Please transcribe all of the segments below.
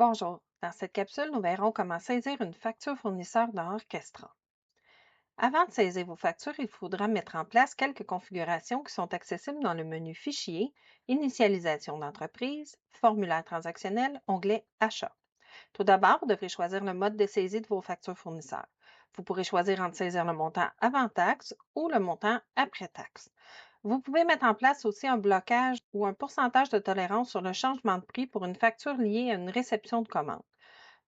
Bonjour. Dans cette capsule, nous verrons comment saisir une facture fournisseur dans Orchestra. Avant de saisir vos factures, il faudra mettre en place quelques configurations qui sont accessibles dans le menu Fichier, Initialisation d'entreprise, Formulaire transactionnel, onglet Achat. Tout d'abord, vous devrez choisir le mode de saisie de vos factures fournisseurs. Vous pourrez choisir entre saisir le montant avant taxe ou le montant après taxe. Vous pouvez mettre en place aussi un blocage ou un pourcentage de tolérance sur le changement de prix pour une facture liée à une réception de commande.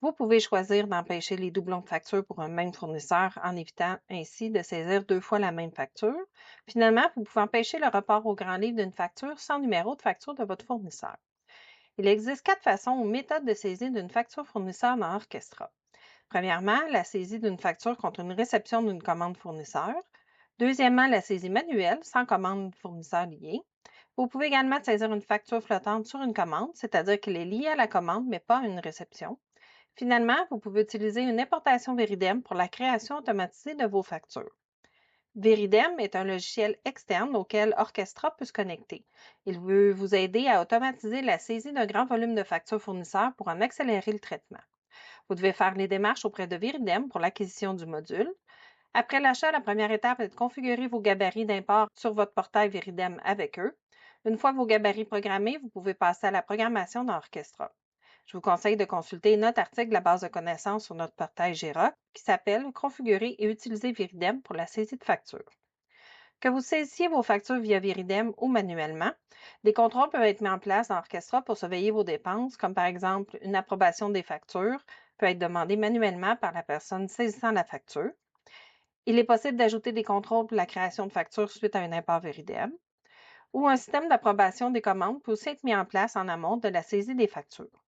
Vous pouvez choisir d'empêcher les doublons de facture pour un même fournisseur en évitant ainsi de saisir deux fois la même facture. Finalement, vous pouvez empêcher le report au grand livre d'une facture sans numéro de facture de votre fournisseur. Il existe quatre façons ou méthodes de saisie d'une facture fournisseur dans Orchestra. Premièrement, la saisie d'une facture contre une réception d'une commande fournisseur. Deuxièmement, la saisie manuelle sans commande fournisseur liée. Vous pouvez également saisir une facture flottante sur une commande, c'est-à-dire qu'elle est liée à la commande mais pas à une réception. Finalement, vous pouvez utiliser une importation Veridem pour la création automatisée de vos factures. Veridem est un logiciel externe auquel Orchestra peut se connecter. Il veut vous aider à automatiser la saisie d'un grand volume de factures fournisseurs pour en accélérer le traitement. Vous devez faire les démarches auprès de Veridem pour l'acquisition du module. Après l'achat, la première étape est de configurer vos gabarits d'import sur votre portail Veridem avec eux. Une fois vos gabarits programmés, vous pouvez passer à la programmation dans Orchestra. Je vous conseille de consulter notre article de la base de connaissances sur notre portail Jira qui s'appelle Configurer et utiliser Veridem pour la saisie de factures. Que vous saisissiez vos factures via Veridem ou manuellement, des contrôles peuvent être mis en place dans Orchestra pour surveiller vos dépenses, comme par exemple une approbation des factures peut être demandée manuellement par la personne saisissant la facture. Il est possible d'ajouter des contrôles pour la création de factures suite à un import Veridem, ou un système d'approbation des commandes peut aussi être mis en place en amont de la saisie des factures.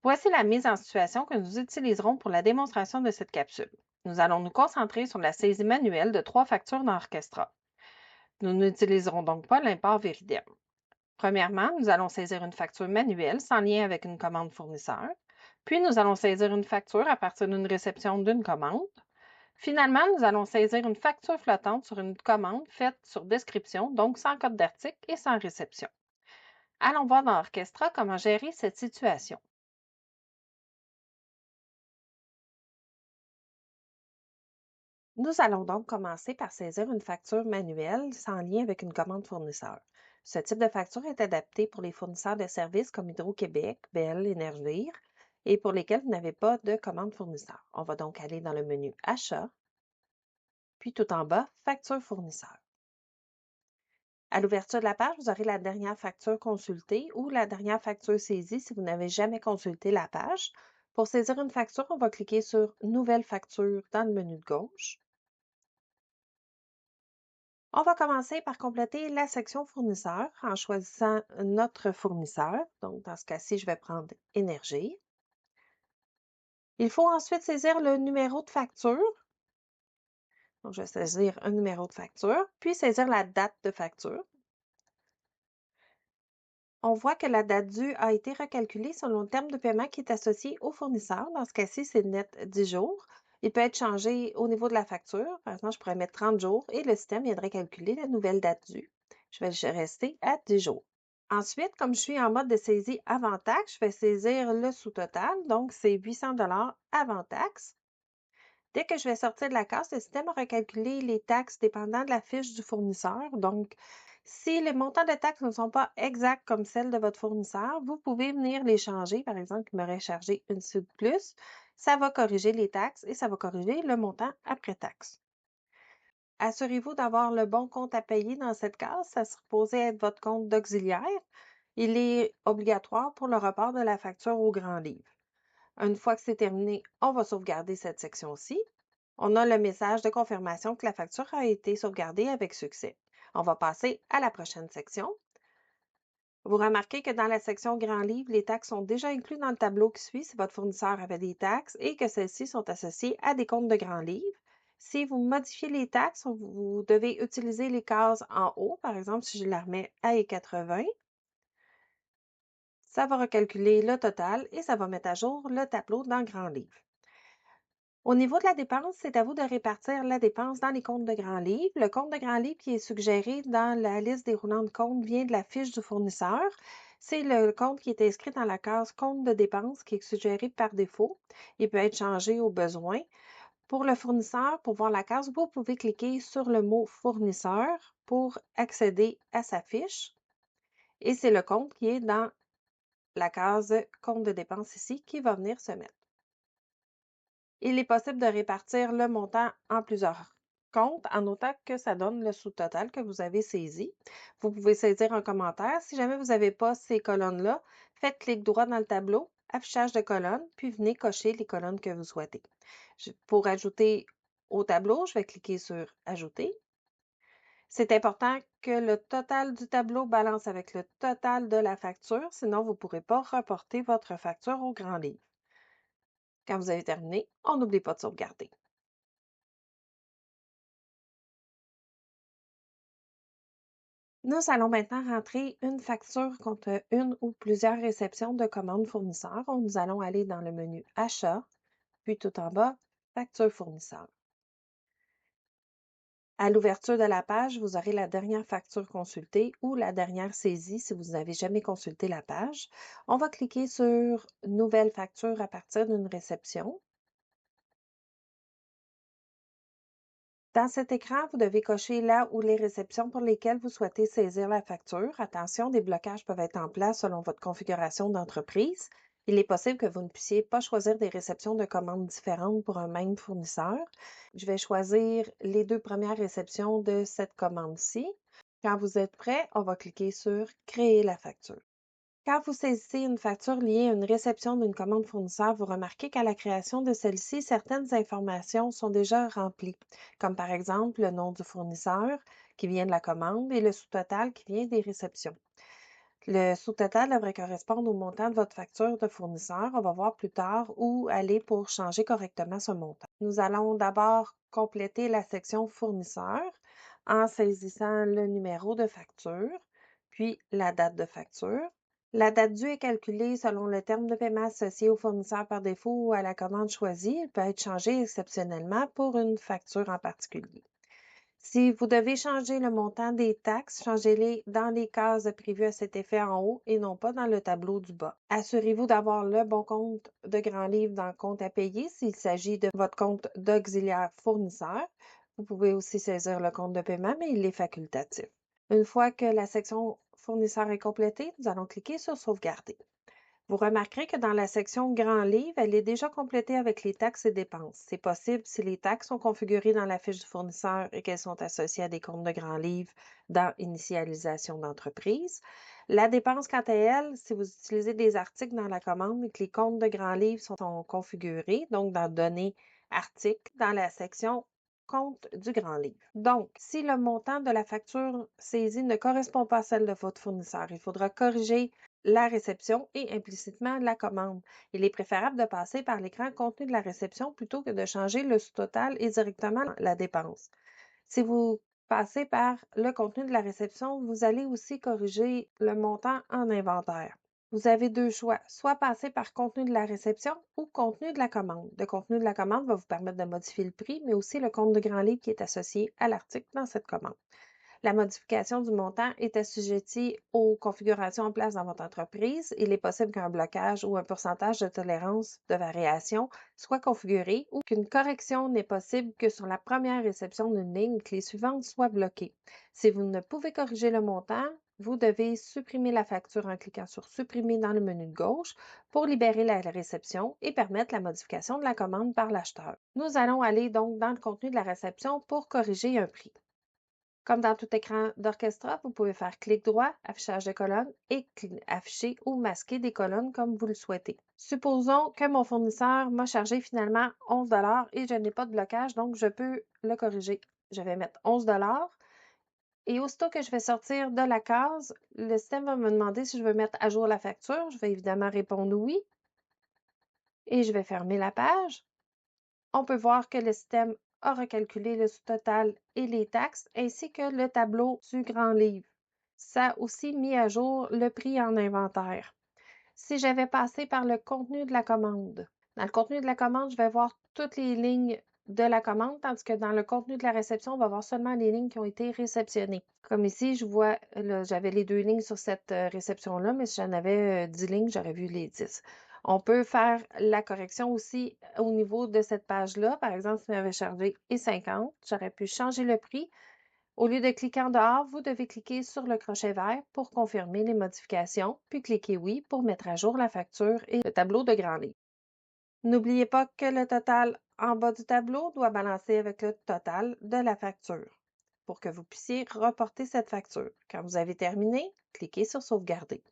Voici la mise en situation que nous utiliserons pour la démonstration de cette capsule. Nous allons nous concentrer sur la saisie manuelle de trois factures dans Orchestra. Nous n'utiliserons donc pas l'import Veridem. Premièrement, nous allons saisir une facture manuelle sans lien avec une commande fournisseur. Puis, nous allons saisir une facture à partir d'une réception d'une commande. Finalement, nous allons saisir une facture flottante sur une commande faite sur description, donc sans code d'article et sans réception. Allons voir dans Orchestra comment gérer cette situation. Nous allons donc commencer par saisir une facture manuelle sans lien avec une commande fournisseur. Ce type de facture est adapté pour les fournisseurs de services comme Hydro-Québec, Bell, Énergir et pour lesquels vous n'avez pas de commande fournisseur. On va donc aller dans le menu Achat, puis tout en bas, Facture fournisseur. À l'ouverture de la page, vous aurez la dernière facture consultée ou la dernière facture saisie si vous n'avez jamais consulté la page. Pour saisir une facture, on va cliquer sur Nouvelle facture dans le menu de gauche. On va commencer par compléter la section fournisseur en choisissant notre fournisseur. Donc, dans ce cas-ci, je vais prendre Énergie. Il faut ensuite saisir le numéro de facture. Donc, je vais saisir un numéro de facture, puis saisir la date de facture. On voit que la date due a été recalculée selon le terme de paiement qui est associé au fournisseur. Dans ce cas-ci, c'est net 10 jours. Il peut être changé au niveau de la facture. Par exemple, je pourrais mettre 30 jours et le système viendrait calculer la nouvelle date due. Je vais rester à 10 jours. Ensuite, comme je suis en mode de saisie avant taxe, je vais saisir le sous-total. Donc, c'est 800 avant taxe. Dès que je vais sortir de la case, le système va recalculer les taxes dépendant de la fiche du fournisseur. Donc, si les montants de taxes ne sont pas exacts comme celles de votre fournisseur, vous pouvez venir les changer. Par exemple, il m'aurait chargé une sous de plus. Ça va corriger les taxes et ça va corriger le montant après taxe. Assurez-vous d'avoir le bon compte à payer dans cette case. Ça se supposé être votre compte d'auxiliaire. Il est obligatoire pour le report de la facture au grand livre. Une fois que c'est terminé, on va sauvegarder cette section-ci. On a le message de confirmation que la facture a été sauvegardée avec succès. On va passer à la prochaine section. Vous remarquez que dans la section Grand livre, les taxes sont déjà incluses dans le tableau qui suit si votre fournisseur avait des taxes et que celles-ci sont associées à des comptes de Grand livre. Si vous modifiez les taxes, vous devez utiliser les cases en haut. Par exemple, si je la remets à 80, ça va recalculer le total et ça va mettre à jour le tableau dans Grand livre. Au niveau de la dépense, c'est à vous de répartir la dépense dans les comptes de Grand livre. Le compte de Grand livre qui est suggéré dans la liste déroulante de comptes vient de la fiche du fournisseur. C'est le compte qui est inscrit dans la case compte de dépenses qui est suggéré par défaut. Il peut être changé au besoin. Pour le fournisseur, pour voir la case, vous pouvez cliquer sur le mot fournisseur pour accéder à sa fiche. Et c'est le compte qui est dans la case compte de dépenses ici qui va venir se mettre. Il est possible de répartir le montant en plusieurs comptes en autant que ça donne le sous-total que vous avez saisi. Vous pouvez saisir un commentaire. Si jamais vous n'avez pas ces colonnes-là, faites clic droit dans le tableau, affichage de colonnes, puis venez cocher les colonnes que vous souhaitez. Pour ajouter au tableau, je vais cliquer sur Ajouter. C'est important que le total du tableau balance avec le total de la facture, sinon vous ne pourrez pas reporter votre facture au grand livre. Quand vous avez terminé, on n'oublie pas de sauvegarder. Nous allons maintenant rentrer une facture contre une ou plusieurs réceptions de commandes fournisseurs. Nous allons aller dans le menu Achat, puis tout en bas, Facture fournisseur. À l'ouverture de la page, vous aurez la dernière facture consultée ou la dernière saisie si vous n'avez jamais consulté la page. On va cliquer sur Nouvelle facture à partir d'une réception. Dans cet écran, vous devez cocher là ou les réceptions pour lesquelles vous souhaitez saisir la facture. Attention, des blocages peuvent être en place selon votre configuration d'entreprise. Il est possible que vous ne puissiez pas choisir des réceptions de commandes différentes pour un même fournisseur. Je vais choisir les 2 premières réceptions de cette commande-ci. Quand vous êtes prêt, on va cliquer sur Créer la facture. Quand vous saisissez une facture liée à une réception d'une commande fournisseur, vous remarquez qu'à la création de celle-ci, certaines informations sont déjà remplies, comme par exemple le nom du fournisseur qui vient de la commande et le sous-total qui vient des réceptions. Le sous-total devrait correspondre au montant de votre facture de fournisseur. On va voir plus tard où aller pour changer correctement ce montant. Nous allons d'abord compléter la section fournisseur en saisissant le numéro de facture, puis la date de facture. La date due est calculée selon le terme de paiement associé au fournisseur par défaut ou à la commande choisie. Elle peut être changée exceptionnellement pour une facture en particulier. Si vous devez changer le montant des taxes, changez-les dans les cases prévues à cet effet en haut et non pas dans le tableau du bas. Assurez-vous d'avoir le bon compte de grand livre dans le compte à payer s'il s'agit de votre compte d'auxiliaire fournisseur. Vous pouvez aussi saisir le compte de paiement, mais il est facultatif. Une fois que la section fournisseur est complétée, nous allons cliquer sur Sauvegarder. Vous remarquerez que dans la section Grand livre, elle est déjà complétée avec les taxes et dépenses. C'est possible si les taxes sont configurées dans la fiche du fournisseur et qu'elles sont associées à des comptes de Grand livre dans Initialisation d'entreprise. La dépense, quant à elle, si vous utilisez des articles dans la commande et que les comptes de Grand livre sont configurés, donc dans Données, Articles, dans la section Compte du Grand livre. Donc, si le montant de la facture saisie ne correspond pas à celle de votre fournisseur, il faudra corriger la réception et implicitement la commande. Il est préférable de passer par l'écran contenu de la réception plutôt que de changer le sous-total et directement la dépense. Si vous passez par le contenu de la réception, vous allez aussi corriger le montant en inventaire. Vous avez 2 choix, soit passer par contenu de la réception ou contenu de la commande. Le contenu de la commande va vous permettre de modifier le prix, mais aussi le compte de grand livre qui est associé à l'article dans cette commande. La modification du montant est assujettie aux configurations en place dans votre entreprise. Il est possible qu'un blocage ou un pourcentage de tolérance de variation soit configuré ou qu'une correction n'est possible que sur la première réception d'une ligne et que les suivantes soient bloquées. Si vous ne pouvez corriger le montant, vous devez supprimer la facture en cliquant sur Supprimer dans le menu de gauche pour libérer la réception et permettre la modification de la commande par l'acheteur. Nous allons aller donc dans le contenu de la réception pour corriger un prix. Comme dans tout écran d'Orchestra, vous pouvez faire clic droit, affichage de colonnes et afficher ou masquer des colonnes comme vous le souhaitez. Supposons que mon fournisseur m'a chargé finalement 11 et je n'ai pas de blocage, donc je peux le corriger. Je vais mettre 11 et aussitôt que je vais sortir de la case, le système va me demander si je veux mettre à jour la facture. Je vais évidemment répondre oui et je vais fermer la page. On peut voir que le système a recalculé le sous-total et les taxes, ainsi que le tableau du grand livre. Ça a aussi mis à jour le prix en inventaire. Si j'avais passé par le contenu de la commande, dans le contenu de la commande, je vais voir toutes les lignes de la commande, tandis que dans le contenu de la réception, on va voir seulement les lignes qui ont été réceptionnées. Comme ici, je vois, là, j'avais les 2 lignes sur cette réception-là, mais si j'en avais 10 lignes, j'aurais vu les 10. On peut faire la correction aussi au niveau de cette page-là. Par exemple, si on avait chargé et 50, j'aurais pu changer le prix. Au lieu de cliquer en dehors, vous devez cliquer sur le crochet vert pour confirmer les modifications, puis cliquez oui pour mettre à jour la facture et le tableau de grand livre. N'oubliez pas que le total en bas du tableau doit balancer avec le total de la facture pour que vous puissiez reporter cette facture. Quand vous avez terminé, cliquez sur Sauvegarder.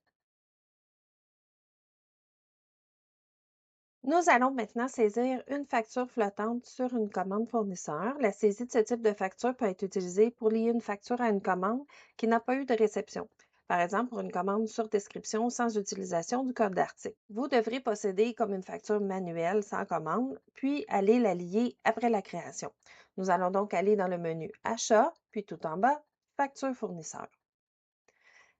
Nous allons maintenant saisir une facture flottante sur une commande fournisseur. La saisie de ce type de facture peut être utilisée pour lier une facture à une commande qui n'a pas eu de réception. Par exemple, pour une commande sur description sans utilisation du code d'article. Vous devrez posséder comme une facture manuelle sans commande, puis aller la lier après la création. Nous allons donc aller dans le menu Achat, puis tout en bas, Facture fournisseur.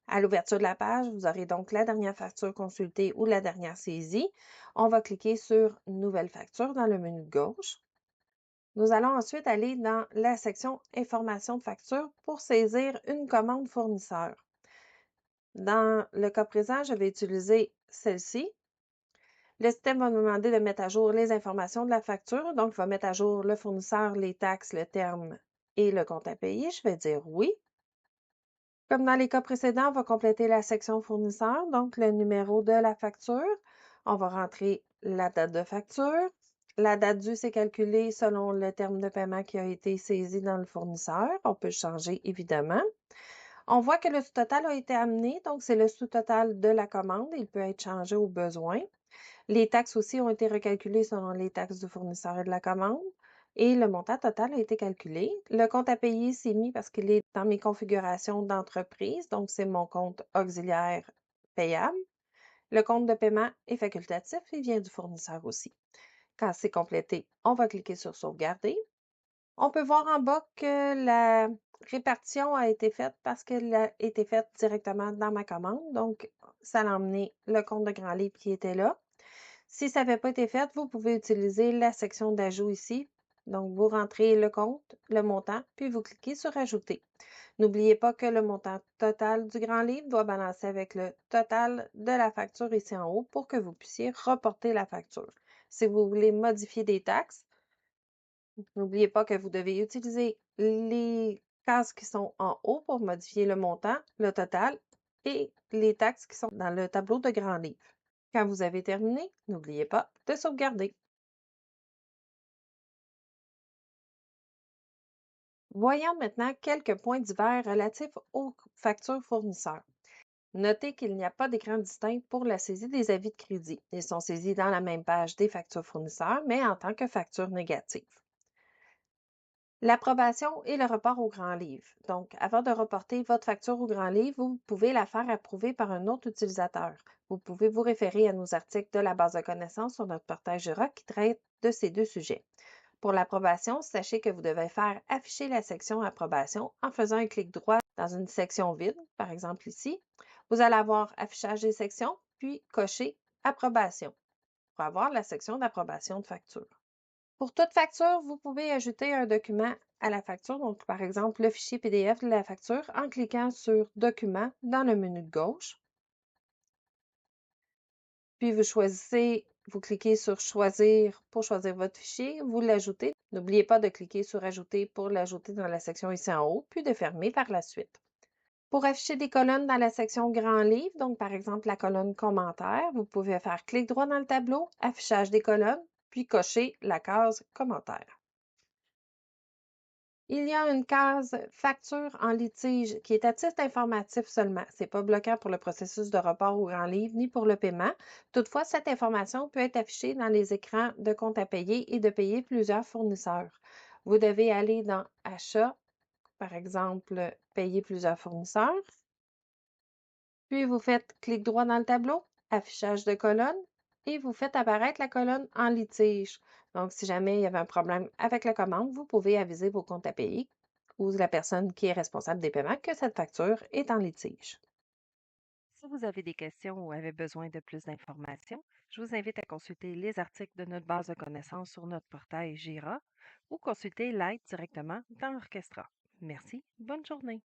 À l'ouverture de la page, vous aurez donc la dernière facture consultée ou la dernière saisie. On va cliquer sur Nouvelle facture dans le menu de gauche. Nous allons ensuite aller dans la section Information de facture pour saisir une commande fournisseur. Dans le cas présent, je vais utiliser celle-ci. Le système va nous demander de mettre à jour les informations de la facture. Donc, il va mettre à jour le fournisseur, les taxes, le terme et le compte à payer. Je vais dire oui. Comme dans les cas précédents, on va compléter la section fournisseur, donc le numéro de la facture. On va rentrer la date de facture. La date due, c'est calculé selon le terme de paiement qui a été saisi dans le fournisseur. On peut changer, évidemment. On voit que le sous-total a été amené, donc c'est le sous-total de la commande. Il peut être changé au besoin. Les taxes aussi ont été recalculées selon les taxes du fournisseur et de la commande. Et le montant total a été calculé. Le compte à payer s'est mis parce qu'il est dans mes configurations d'entreprise, donc c'est mon compte auxiliaire payable. Le compte de paiement est facultatif, il vient du fournisseur aussi. Quand c'est complété, on va cliquer sur Sauvegarder. On peut voir en bas que la répartition a été faite parce qu'elle a été faite directement dans ma commande. Donc, ça a emmené le compte de grand livre qui était là. Si ça n'avait pas été fait, vous pouvez utiliser la section d'ajout ici. Donc, vous rentrez le compte, le montant, puis vous cliquez sur Ajouter. N'oubliez pas que le montant total du grand livre doit balancer avec le total de la facture ici en haut pour que vous puissiez reporter la facture. Si vous voulez modifier des taxes, n'oubliez pas que vous devez utiliser les cases qui sont en haut pour modifier le montant, le total et les taxes qui sont dans le tableau de grand livre. Quand vous avez terminé, n'oubliez pas de sauvegarder. Voyons maintenant quelques points divers relatifs aux factures fournisseurs. Notez qu'il n'y a pas d'écran distinct pour la saisie des avis de crédit. Ils sont saisis dans la même page des factures fournisseurs, mais en tant que factures négatives. L'approbation et le report au grand livre. Donc, avant de reporter votre facture au grand livre, vous pouvez la faire approuver par un autre utilisateur. Vous pouvez vous référer à nos articles de la base de connaissances sur notre portail Jura qui traite de ces deux sujets. Pour l'approbation, sachez que vous devez faire afficher la section Approbation en faisant un clic droit dans une section vide, par exemple ici. Vous allez avoir Affichage des sections, puis cocher Approbation pour avoir la section d'approbation de facture. Pour toute facture, vous pouvez ajouter un document à la facture, donc par exemple le fichier PDF de la facture en cliquant sur Document dans le menu de gauche. Puis vous cliquez sur Choisir pour choisir votre fichier, vous l'ajoutez. N'oubliez pas de cliquer sur Ajouter pour l'ajouter dans la section ici en haut, puis de fermer par la suite. Pour afficher des colonnes dans la section Grand livre, donc par exemple la colonne Commentaires, vous pouvez faire clic droit dans le tableau, Affichage des colonnes, puis cocher la case Commentaires. Il y a une case Facture en litige qui est à titre informatif seulement. Ce n'est pas bloquant pour le processus de report au grand livre ni pour le paiement. Toutefois, cette information peut être affichée dans les écrans de compte à payer et de payer plusieurs fournisseurs. Vous devez aller dans Achat, par exemple, Payer plusieurs fournisseurs. Puis vous faites clic droit dans le tableau, Affichage de colonne, et vous faites apparaître la colonne en litige. Donc, si jamais il y avait un problème avec la commande, vous pouvez aviser vos comptes à payer ou la personne qui est responsable des paiements que cette facture est en litige. Si vous avez des questions ou avez besoin de plus d'informations, je vous invite à consulter les articles de notre base de connaissances sur notre portail Jira ou consulter l'aide directement dans Orchestra. Merci, bonne journée.